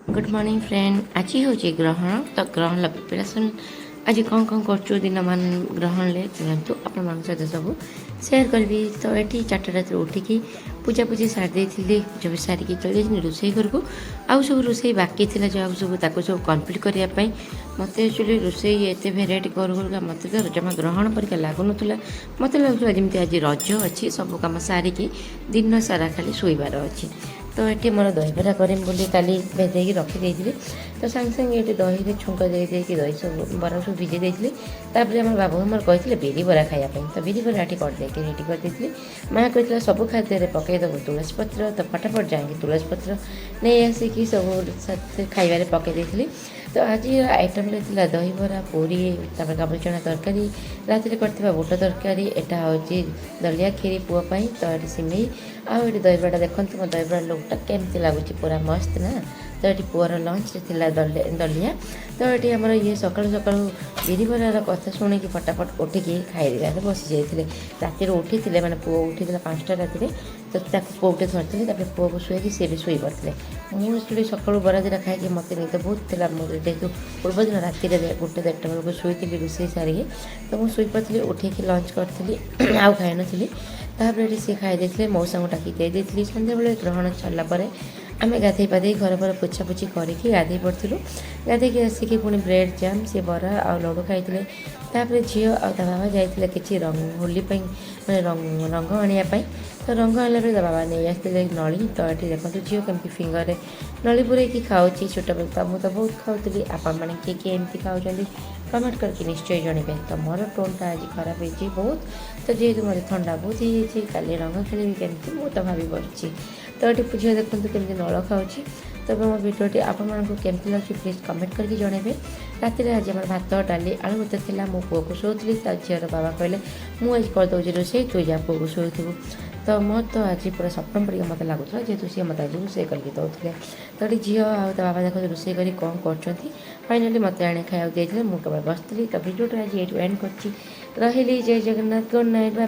Good morning friend. आज हूँ ग्रहण तो ग्रहण प्रिपरेसन आज कौन कौन कर दिन मान ग्रहण ले चलतु आपण सहित सब सेयार करी। तो ये 4टा रात उठिकी पूजा पूजी सारी पूजा सारिकी चली रोषे घर को आउ सब रोषे बाकी थी जो सब सब कम्प्लीट करने मत एक्चुअली रोषे एत भेराइट कर मत तो जमा ग्रहण परिका लगुन मत लगुला जमी आज रज अच्छी सब कम सारिकी दिन सारा खाली शोबार अच्छी। तो ये मोर दहीबरा करम बोली काली भेजे रखी तो सांगे सांगे ये दही में छुंक दे दही सब बरा सब भिजे देती। आम बाबू मोर कहते बिरी बरा खायापी तो बिरी बरा करदे रेडी करदे। माँ कहता सब खाद्य पकईदेव तुलसी पत्र तो फटाफट जाएंगे तुलसी पत्र नहीं आसिकी सब खाइबार पकई। तो आज आइटम थी दहीबरा पूरी काबुली चना तरकारी रात कर बुट तरकारी एटा हूँ दलिया खीरी पुओं तो ये सिमई आउ दहीबरा देखो मो दहीबरा लुकटा केमती लगुच पूरा मस्त ना। तो ये पुअर लंच थी दलिया तो ये आम ये सका सका बिरी बरार कथा शुणी फटाफट उठिकी खाई बसी जाते राति उठी मैंने पुओ उठी 5टा राति तो पुओटे धरती पुओ को शुए सी भी शुई पड़ते मुझे सका बरा दिटा खाई मत निद बहुत थी जेहतु पूर्व दिन राति 1-1:30 बेलू शुई रोषे सारिकी तो मुझे शुई पड़ी उठिकी लंच करी आउ खाई नी तापर सी खाई मौसा को डाकी दे सन्ध्या बेले ग्रहण सारापर आम गाधे पाधे घर पर पोछापोछि करके गाधे पड़ू गाधे आसिक पुणी ब्रेड जाम सी बरा आ लड्डू खाई तापर झी आ बाबा जाते कि होली मैंने रंग आने तो रंग आने बाबा नहीं आसते नली तो ये देखो झील कमी फिंगर नली पूरे खाऊँ छोट बेल तो मुझे बहुत खाऊली आपण मैंने किए एमती खाऊँ कमेंट करके निश्चय जनइबे। तो मोर टोनटा आज खराब हो बहुत तो जेहतु मतलब ठंडा बहुत ही काली रंग खेल केमती मुझे तो भाभी पड़ी। तो ये झील देखते केमती नल खाऊँ तो मो भिडियोटी आपको केमती लगे प्लीज कमेंट करके जनइबे। राति आज आम भात डाली आलू भत्ता था मो पुओ को शोली झीर बाबा कहले मुझे करदे रोषे तू जा पुओ को शोथु तो मोर तो आज पूरा स्वप्न पड़ी मत लगुला जेहतु सी मत आज रोषे करके दौले। तो ये झील आ बाबा देख रोषे कर कौन कर फाइनाली मत आने खाया मुझे केवल बसती। तो भिडियोटा आज ये एंड कर रही। जय जगन्नाथ गुड नाइट।